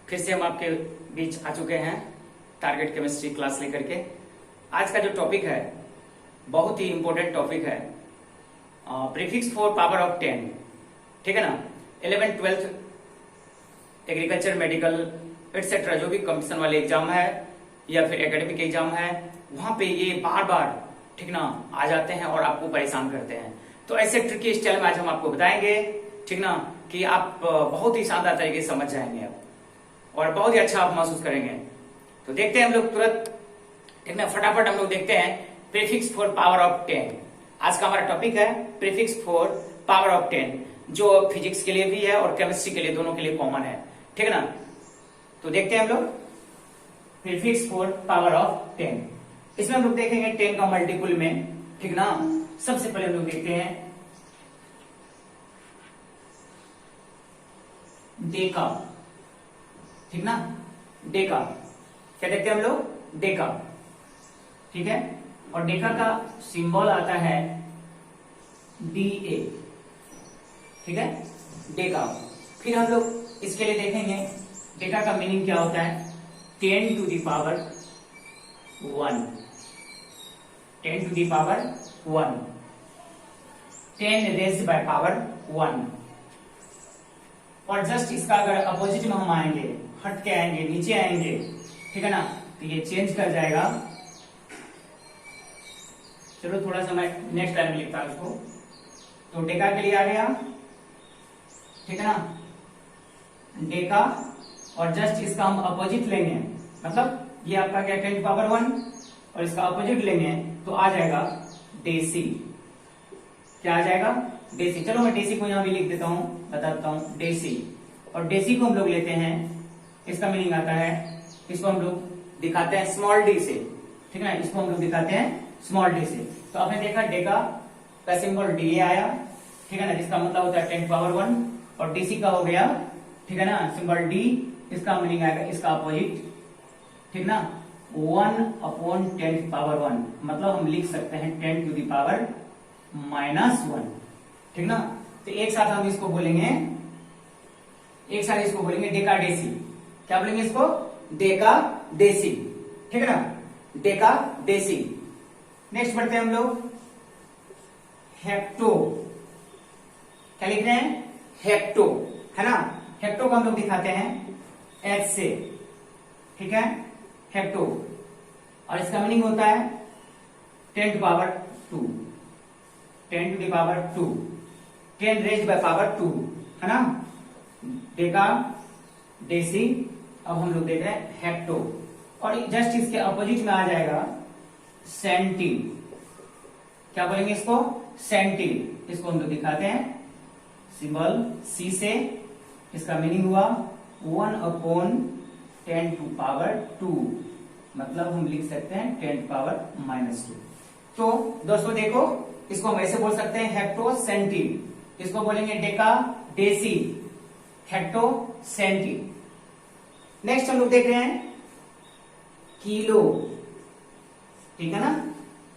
फिर से हम आपके बीच आ चुके हैं टारगेट केमिस्ट्री क्लास लेकर के। आज का जो टॉपिक है बहुत ही इंपॉर्टेंट टॉपिक है, प्रीफिक्स फॉर पावर ऑफ 10। ठीक है ना। 11th 12th agriculture, medical etcetera जो भी कंपटीशन वाले एग्जाम है या फिर एकेडमिक एग्जाम है, वहां पे ये बार बार ठीक ना आ जाते हैं और आपको परेशान करते हैं। तो ऐसे ट्रिकी स्टाइल में आज हम आपको बताएंगे, ठीक ना, कि आप बहुत ही शानदार तरीके से समझ जाएंगे आप और बहुत ही अच्छा आप महसूस करेंगे। तो देखते हैं हम लोग तुरंत, ठीक ना, फटाफट हम लोग देखते हैं प्रीफिक्स फॉर पावर ऑफ 10। आज का हमारा टॉपिक है प्रीफिक्स फॉर पावर ऑफ 10, जो फिजिक्स के लिए भी है और केमिस्ट्री के लिए, दोनों के लिए कॉमन है। ठीक है ना। तो देखते हैं हम लोग प्रीफिक्स फॉर पावर ऑफ 10। इसमें हम लोग देखेंगे 10 का मल्टीपल में, ठीक ना। सबसे पहले हम लोग देखते हैं डेका, ठीक ना, डेका। क्या देखते हैं हम लोग? डेका, ठीक है। और डेका का सिंबल आता है DA, ठीक है, डेका। फिर हम लोग इसके लिए देखेंगे डेका का मीनिंग क्या होता है। 10 to the power 1, 10 to the power 1, 10 raised by power 1। और जस्ट इसका अगर अपोजिट में हम आएंगे, हट के आएंगे, नीचे आएंगे, ठीक है ना, तो ये चेंज कर जाएगा। चलो थोड़ा सा मैं नेक्स्ट टाइम लिखता हूं उसको। तो डेका के लिए आ गया, ठीक है ना, डेका। और जस्ट इसका हम अपोजिट लेंगे, मतलब ये आपका क्या, 10 पावर 1, और इसका अपोजिट लेंगे तो आ जाएगा डेसी। क्या आ जाएगा? डेसी। चलो मैं डेसी को यहां भी लिख देता हूं, बता देता हूं डेसी। और डेसी को हम लोग लेते हैं, इसका मीनिंग आता है, इसको हम लोग दिखाते हैं स्मॉल डी से, ठीक है ना, इसको हम लोग दिखाते हैं स्मॉल डी से। तो आपने देखा डेका का सिंबल DA आया, ठीक है ना, जिसका मतलब होता है 10 पावर 1, और डीसी का हो गया, ठीक है ना, सिंबल D, इसका मीनिंग आएगा इसका अपोजिट, ठीक ना, 1/10 पावर 1, मतलब हम लिख सकते हैं 10 to the power -1, ठीक ना। तो एक साथ हम इसको बोलेंगे, एक साथ इसको बोलेंगे डेका डेसी। क्या बोलेंगे इसको? डेका डेसी, ठीक है ना, डेका डेसी। नेक्स्ट बढ़ते हैं हम लोग हेक्टो। क्या लिख रहे हैं? हेक्टो, है ना। हेक्टो को हम लोग दिखाते हैं H से, ठीक है, हेक्टो। और इसका मीनिंग होता है 10 to power 2, 10 to the power 2, 10 raised by power 2, है ना, डेका डेसी। अब हम लोग देख रहे हैं हेक्टो, और जस्ट इसके अपोजिट में आ जाएगा सेंटी। क्या बोलेंगे इसको? सेंटी। इसको हम लोग दिखाते हैं सिंबल C से, इसका मीनिंग हुआ 1/10 to power 2, मतलब हम लिख सकते हैं 10 to power -2। तो दोस्तों देखो, इसको हम ऐसे बोल सकते हैं हेक्टो सेंटी, इसको बोलेंगे deka deci, hecto centi. Next हम लोग देख रहे हैं किलो, ठीक है ना।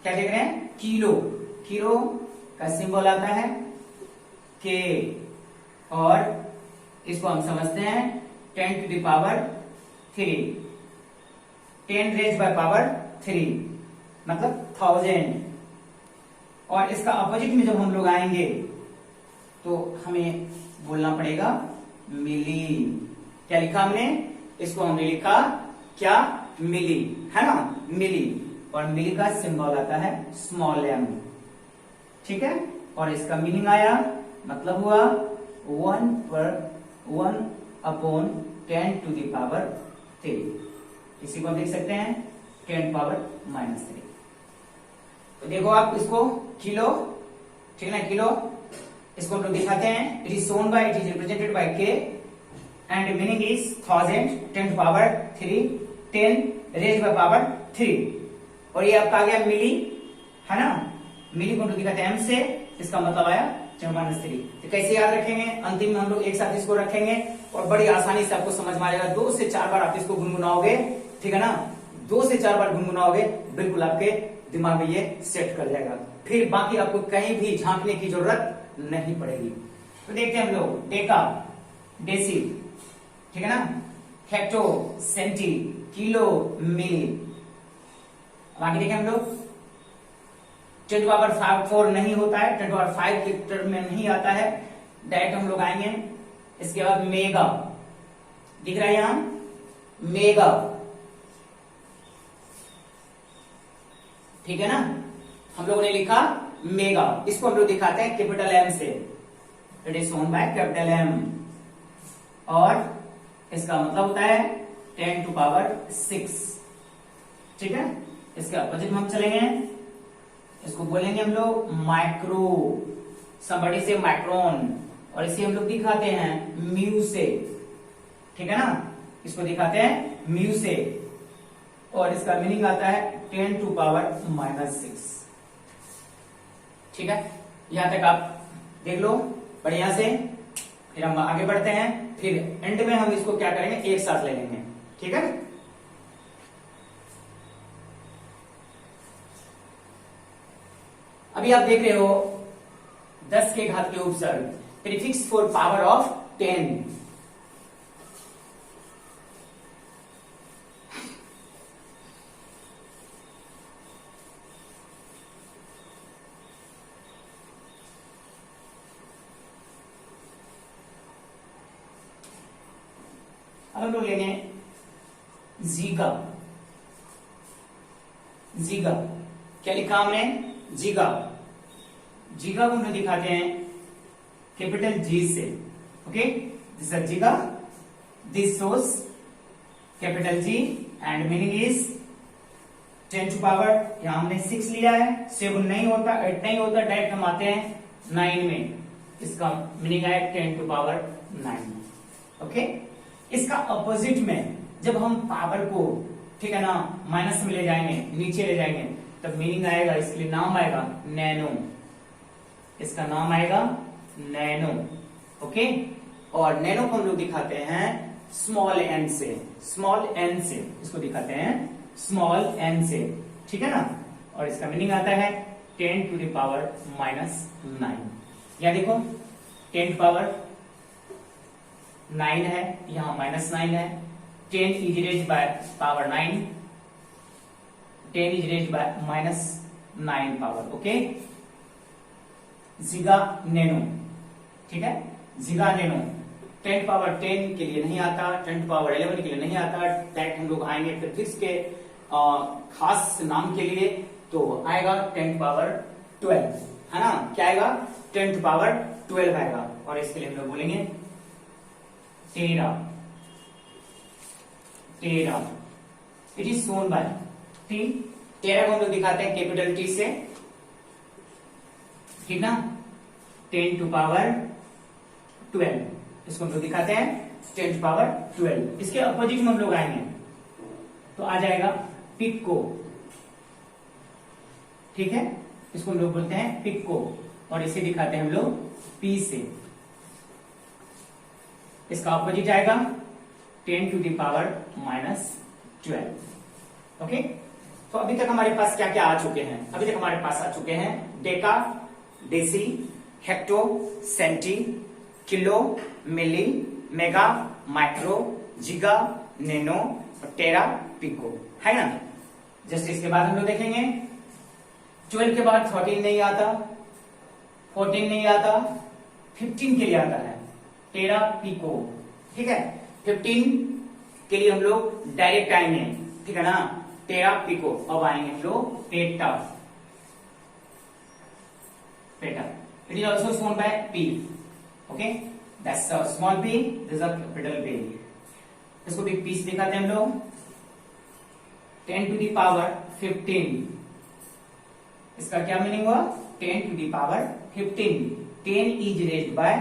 क्या देख रहे हैं? किलो। किलो का सिंबल आता है K, और इसको हम समझते हैं 10 to the power 3, 10 raised by power 3, मतलब 1000। और इसका अपोजिट में जब हम लोग आएंगे तो हमें बोलना पड़ेगा मिली। क्या लिखा हमने? इसको हमने लिखा क्या? मिली, है ना, मिली। और मिली का सिंबल आता है स्मॉल m, ठीक है। और इसका मीनिंग आया, मतलब हुआ 1/10 to the power 3। इसी को हम लिख सकते हैं 10 पावर -3। तो देखो आप इसको किलो, ठीक है ना, किलो। इसको हम लोग दिखाते हैं, it is shown by, it is represented by K, and meaning is 1000, 10 power 3, 10 raise by power 3। और ये आपका आ गया मिली, है ना। मिली को हम लोग दिखाते हैं M से, इसका मतलब आया 10⁻3। तो कैसे याद रखेंगे? अंतिम में हम लोग एक साथ इसको रखेंगे और बड़ी आसानी से आपको समझ में आ जाएगा। 2 से 4 बार आप इसको गुनगुनाओगे, ठीक है ना, 2 से 4 बार गुनगुनाओगे, बिल्कुल आपके दिमाग में ये सेट कर जाएगा। फिर बाकी आपको कहीं भी झांकने की जरूरत नहीं पड़ेगी। तो देखते हैं हम लोग डेका डेसी, ठीक है ना, हेक्टो, सेंटी, किलो, मिली। अब आगे देखें हम लोग 10 पावर 4 नहीं होता है, 10 पावर 5 के टर्म में नहीं आता है, डायरेक्ट हम लोग आएंगे। इसके बाद मेगा दिख रहा है यहां, मेगा, ठीक है ना। हम लोगों ने लिखा मेगा, इसको हम लोग दिखाते हैं कैपिटल एम से, it is shown by capital M, और इसका मतलब होता है 10 टू पावर 6, ठीक है। इसके अपोजिट में हम चलेंगे, इसको बोलेंगे हम लोग माइक्रो, somebody से माइक्रोन, और इसे हम लोग दिखाते हैं म्यू से, ठीक है ना, इसको दिखाते हैं म्यू से, और इसका मीनिंग आता है 10 टू पावर -6, ठीक है। यहां तक आप देख लो बढ़िया से, फिर हम आगे बढ़ते हैं, फिर एंड में हम इसको क्या करेंगे, एक साथ ले लेंगे, ठीक है। अभी आप देख रहे हो 10 के घात के उपसर्ग, प्रीफिक्स फॉर पावर ऑफ 10, अब हम लोग लेंगे जीगा, जीगा क्या लिखा हमने, जीगा, जीगा को हम लोग दिखाते हैं कैपिटल जी से, okay, this is giga, this shows capital G and meaning is 10 to power, यहां हमने 6 लिया है, 7 नहीं होता, 8 नहीं होता, डायरेक्ट हम आते हैं 9 में, इसका मीनिंग है 10 टू पावर 9, ओके। इसका अपोजिट में जब हम पावर को, ठीक है ना, माइनस में ले जाएंगे, नीचे ले जाएंगे, तब मीनिंग आएगा, इसके लिए नाम आएगा नैनो, इसका नाम आएगा नैनो, ओके। और नैनो को हम लोग दिखाते हैं स्मॉल एन से, स्मॉल एन से, इसको दिखाते हैं स्मॉल एन से, ठीक है ना, और इसका मीनिंग आता है 10 टू द पावर -9। या देखो 10 पावर 9 है, यहां -9 है, 10 is raised by power 9, 10 is raised by -9 power, okay. Giga nano, ठीक है, जिगा नैनो 10 पावर 10 के लिए नहीं आता, 10 पावर 11 के लिए नहीं आता, डायरेक्ट हम लोग आएंगे प्रीफिक्स के खास नाम के लिए, तो आएगा 10 पावर 12, है ना, क्या आएगा 10 पावर 12 आएगा, और इसके लिए हम लोग बोलेंगे tera, tera, it is shown by T, tera को हम लोग दिखाते हैं कैपिटल टी से, ठीक ना, 10 टू पावर 12, इसको हम लोग दिखाते हैं 10 टू पावर 12। इसके अपोजिट में हम लोग आएंगे तो आ जाएगा पिको, ठीक है, इसको हम लोग बोलते हैं पिको, और इसे दिखाते हैं हम लोग पी से, इसका अपोजिट आएगा 10 टू द पावर -12, ओके। तो अभी तक हमारे पास क्या क्या आ चुके हैं, अभी तक हमारे पास आ चुके हैं deca, deci, hecto, centi, kilo, milli, mega, micro, giga, nano और टेरा, पिको, है ना। जस्ट इसके बाद हम लोग देखेंगे 12 के बाद 13 नहीं आता, 14 नहीं आता, 15 के लिए आता है टेरा, पिको, ठीक है। 15 के लिए हम लोग डायरेक्ट आएंगे, ठीक है ना, टेरा, पिको। अब आएंगे हम लोग PETA, PETA, it is also shown by P, okay, that's a small P, this is a capital P, इसको भी पी से दिखाते हैं हम लोग 10 टू द पावर 15, इसका क्या मीनिंग हुआ, 10 to the power 15, 10 is raised by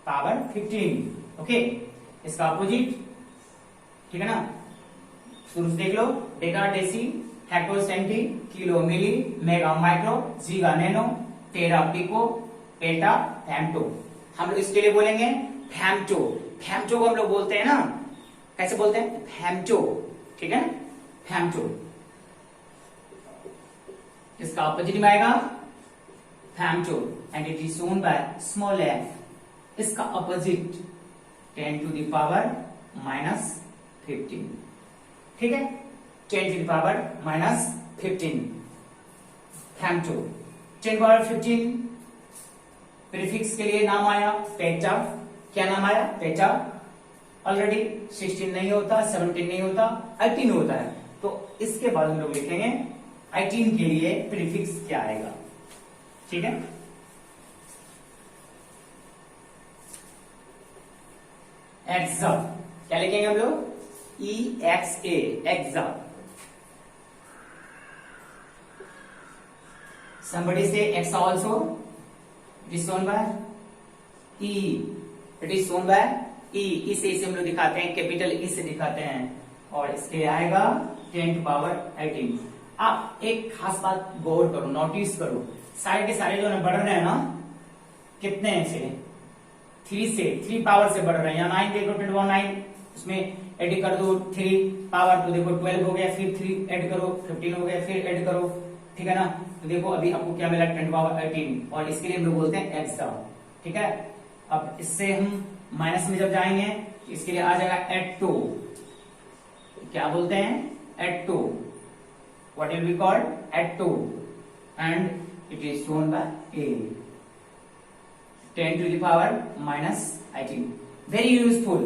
power 15, okay. इसका अपोजिट, ठीक है ना, शुरू से देख लो, deca, deci, hecto, centi, kilo, milli, mega, micro, giga, nano, tera, pico, peta, femto. हम लोग इसके लिए बोलेंगे फैम्टो, फैम्टो को हम लोग बोलते हैं ना, कैसे बोलते हैं, फैम्टो, ठीक है, फैम्टो। इसका अपोजिट में आएगा femto and it is shown by small f, इसका अपोजिट 10 टू द पावर 15, ठीक है, 10 to the power minus 15, femto. 10 power 15 prefix के लिए नाम आया पेटा। क्या नाम आया? पेटा। ऑलरेडी 16 नहीं होता, 17 नहीं होता, 18 होता है, तो इसके बाद हम लोग लिखेंगे 18 के लिए प्रीफिक्स क्या आएगा, ठीक है। एक्सा क्या लिखेंगे हम लोग? EXA, exa. Somebody say exa also. It is shown by E. It is shown by E. इसे हम लोग दिखाते हैं, कैपिटल ई से दिखाते हैं, और इसके आएगा 10 to power 18। आप एक खास बात गौर करो, नोटिस करो, सारे के सारे जो है बढ़ रहे हैं ना, कितने हैं से? 3 से, 3 पावर से बढ़ रहे हैं। यहाँ 9 देखो 21, 9 उसमें एड कर दो, 3 पावर 2 देखो 12 हो गया, फिर 3 ऐड करो 15 हो गया, फिर ऐड करो, ठीक है ना। तो देखो अभी आपको क्या मिला? 10 पावर 18, और इसके लिए हम लोग बोलते हैं एक्सा, ठीक है। अब इससे हम माइनस में जब जाएंगे तो इसके लिए आ जाएगा एट 2। क्या बोलते हैं? Atto 2। What will be called? Atto 2, and it is shown by a. 10 to the power minus 18. Very useful.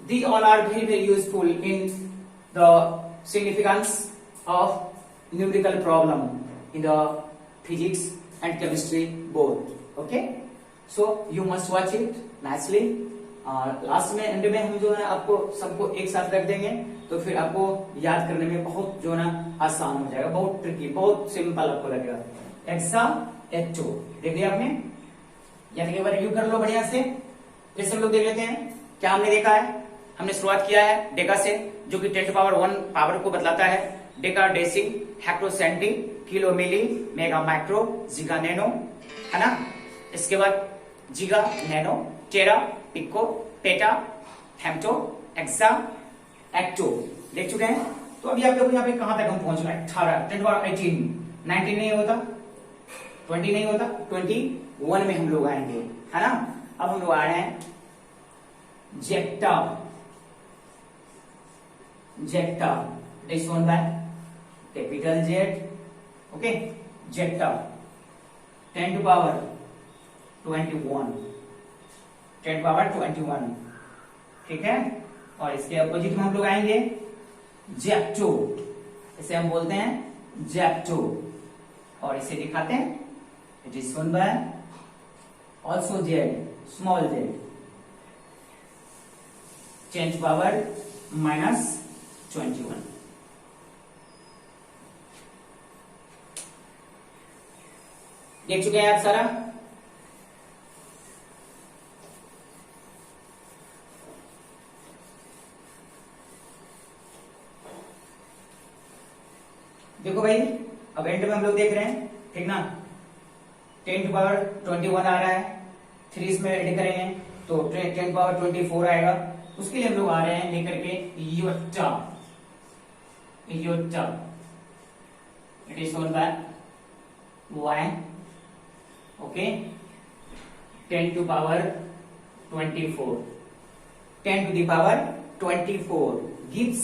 These all are very, very useful in the significance of numerical problem in the physics and chemistry both. Okay? So you must watch it nicely. Last में and में हम जो है आपको सबको एक साथ रख देंगे, तो फिर आपको याद करने में बहुत जो है ना आसान हो जाएगा, बहुत ट्रिकी, बहुत सिंपल आपको लगेगा। एक्सा H2 देख लिया आपने, यानी एक बार रिव्यू कर लो बढ़िया से। फिर से हम लोग देख लेते हैं क्या हमने देखा है। हमने शुरुआत किया है डेका से, जो कि 10 to power 1 पावर को बतलाता है। Deca deci, hecto centi, kilo milli, mega micro, giga nano, है ना। इसके बाद giga nano, tera, pico, peta, femto, exa, atto देख चुके हैं। तो अभी आप देखो यहाँ पे कहां तक हम पहुंच रहे हैं? 18, 10 to power 18, 19 नहीं होता, 20 नहीं होता, 21 में हम लोग आएंगे, है ना। अब हम लोग आ रहे हैं zetta. Zetta is shown by capital Z, okay. Zetta 10 to power 21, 10 to power 21, ठीक है। और इसके अपोजिट में हम लोग आएंगे जेक्टो, इसे हम बोलते हैं जेक्टो, और इसे दिखाते हैं it is shown by also z, small z, 10 to power minus 21। देख चुके हैं आप सारा? देखो भाई, अब एंड में हम लोग देख रहे हैं, ठीक ना। 10 to power 21 आ रहा है, 3 इसमें ऐड करेंगे तो 10 to power 24 आएगा। उसके लिए हम लोग आ रहे हैं लेकर के yotta. Yotta it is shown by y, okay. 10 to power 24, 10 to the power 24 gives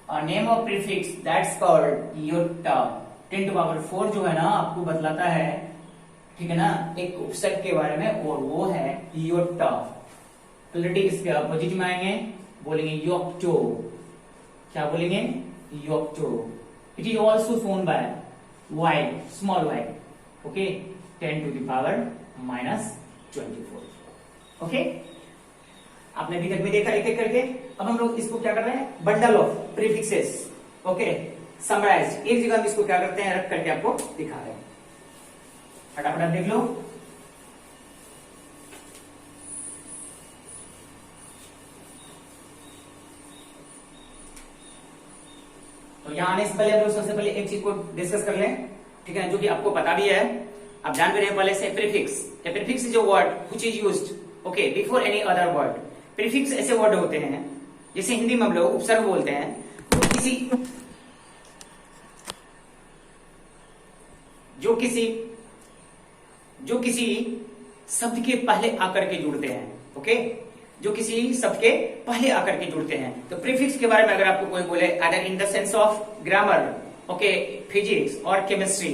a name of prefix that's called iota। 10 to power 4 जो है ना आपको बतलाता है, ठीक है ना, एक उपसर्ग के बारे में, और वो है इयोटा। ऑलरेडी इसके अपोजिट में आएंगे, बोलेंगे योक्टो। क्या बोलेंगे? Yocto. It is also shown by y, small y, okay. 10 to the power minus 24, okay. आपने अभी तक भी देखा एक एक करके। अब हम लोग इसको क्या कर रहे हैं? Bundle of prefixes, okay, summarise. एक जगह इसको क्या करते हैं? रख करके आपको दिखा रहे हैं, फटाफट देख लो। तो यहां आने से पहले हम लोग सबसे पहले एक चीज को डिस्कस कर लें, ठीक है, जो कि आपको पता भी है, आप जान भी रहे हैं पहले से। Prefix, prefix is a word which is used, okay, before any other word. Prefix ऐसे वर्ड होते हैं, जैसे हिंदी में हम लोग उपसर्ग बोलते हैं, तो जो किसी शब्द के पहले आकर के जुड़ते हैं, ओके। जो किसी शब्द के पहले आकर के जुड़ते हैं। तो प्रीफिक्स के बारे में अगर आपको कोई बोले, other in the sense of grammar, okay, physics और chemistry,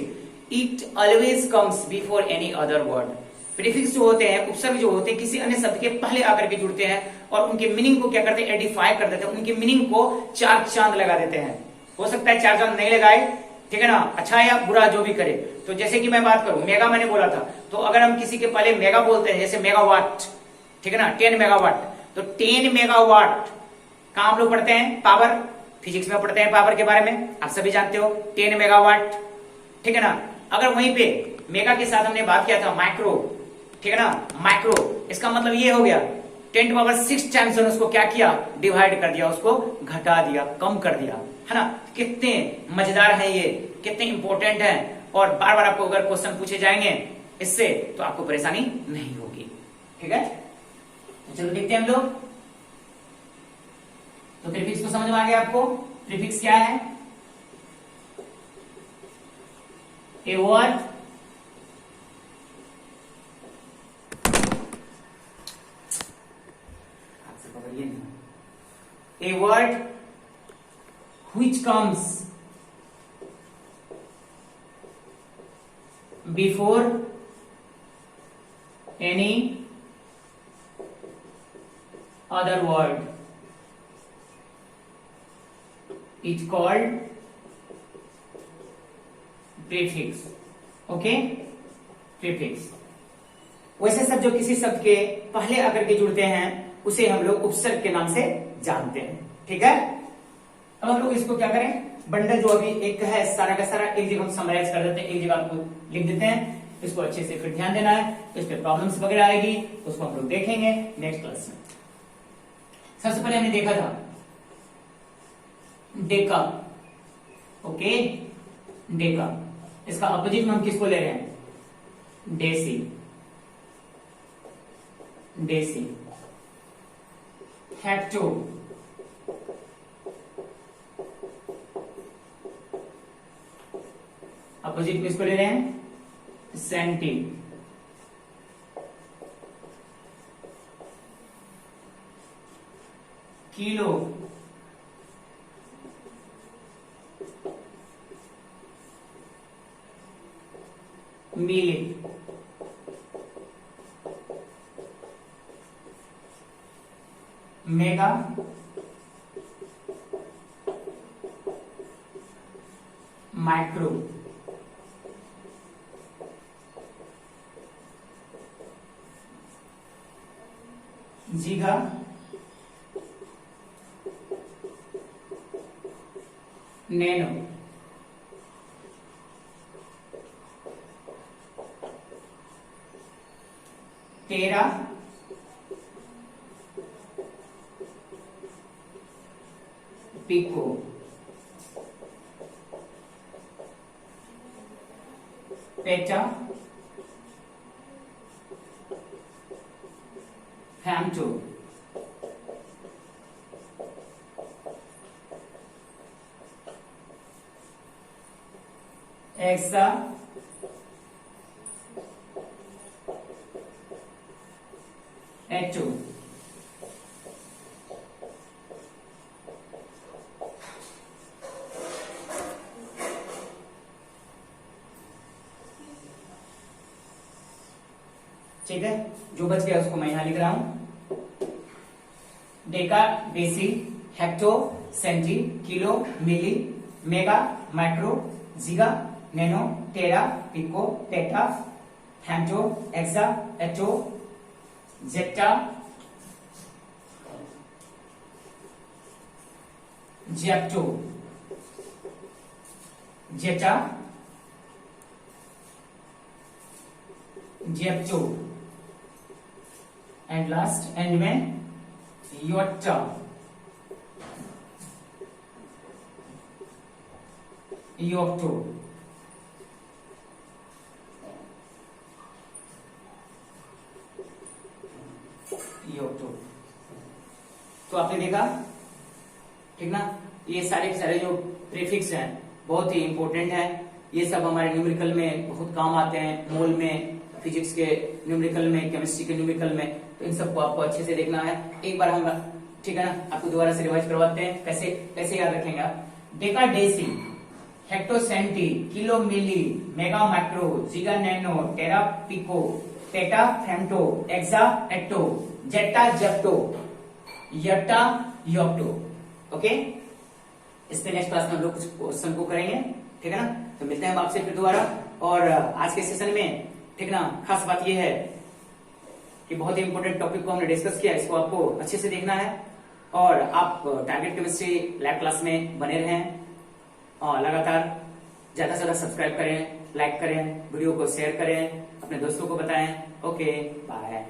it always comes before any other word. Prefix जो होते हैं, उपसर्ग जो होते हैं, किसी अन्य शब्द के पहले आकर के जुड़ते हैं और उनके मीनिंग को क्या करते हैं, एडिफाई कर देते हैं, उनके मीनिंग को चार चांद लगा देते हैं। हो सकता है चार चांद नहीं लगाए, ठीक है ना, अच्छा या बुरा जो भी करे। तो जैसे कि मैं बात करूं, मेगा मैंने बोला था, तो अगर हम किसी के पहले मेगा बोलते हैं, जैसे मेगावाट, ठीक है ना, 10 मेगावाट, तो 10 मेगावाट कहां हम लोग पढ़ते हैं, पावर, फिजिक्स में पढ़ते हैं पावर के बारे में, आप सभी जानते हो, 10 मेगावाट, ठीक है ना। अगर वहीं पे मेगा के साथ हमने बात किया था माइक्रो, ठीक है ना, माइक्रो, इसका मतलब ये हो गया 10 to power 6 टाइम्स उसको क्या किया, डिवाइड कर दिया, उसको घटा दिया, कम कर दिया, है ना। कितने मजेदार है ये, कितने इंपॉर्टेंट है, और बार बार आपको अगर क्वेश्चन पूछे जाएंगे इससे तो आपको परेशानी नहीं होगी, ठीक है। तो चलो देखते हैं हम लोग। तो प्रीफिक्स को समझ में आ गया आपको। प्रीफिक्स क्या है, a word a word which comes before any other word is called prefix, okay, prefix। वैसे सब जो किसी शब्द के पहले आकर के जुड़ते हैं उसे हम लोग उपसर्ग के नाम से जानते हैं, ठीक है। अब हम लोग इसको क्या करें, बंडल जो अभी एक है सारा का सारा एक जगह हम समराइज कर देते हैं, एक जगह आपको लिख देते हैं, इसको अच्छे से फिर ध्यान देना है, इस पे प्रॉब्लम्स वगैरह आएगी, उसको हम लोग देखेंगे नेक्स्ट क्लास में। सबसे पहले हमने देखा था डेका, ओके, डेका, इसका अपोजिट में हम किसको ले रहे हैं, डेसी, डेसी। हेक्टो, अपोजिट में इसको ले रहे हैं senti, kilo, milli, mega, micro, giga, nano, tera, pico, peta, femto, exa, एटो, ठीक है। जो बच गया उसको मैं यहां लिख रहा हूं, deka, deci, hecto, centi, kilo, milli, mega, micro, giga, nano, tera, pico, peta, femto, exa, atto, zetta, zepto, zetta, zepto, and last end में योटा, योक्टो। योक्टो, तो आपने देखा, ठीक ना, ये सारे के सारे जो प्रीफिक्स हैं बहुत ही इंपॉर्टेंट हैं, ये सब हमारे न्यूमेरिकल में बहुत काम आते हैं, मोल में, फिजिक्स के न्यूमेरिकल में, केमिस्ट्री के न्यूमेरिकल में। तो इन सबको आपको अच्छे से देखना है। एक बार हम, ठीक है ना, आपको दोबारा से रिवाइज करवाते हैं कैसे कैसे याद रखेंगे आप। Deca deci, hecto centi, kilo milli, mega micro, giga nano, tera pico, peta femto, exa atto, zetta zepto, yotta yocto. Okay, इस पे नेक्स्ट क्लास में हम लोग कुछ क्वेश्चन को करेंगे, ठीक है ना। तो मिलते हैं हम आपसे फिर दोबारा। और आज के सेशन में, ठीक ना, खास बात यह है कि बहुत ही इंपॉर्टेंट टॉपिक को हमने डिस्कस किया, इसको आपको अच्छे से देखना है और आप टारगेट केमिस्ट्री लैब क्लास में बने रहें और लगातार ज्यादा से ज्यादा सब्सक्राइब करें, लाइक करें, वीडियो को शेयर करें, अपने दोस्तों को बताएं। Okay, bye.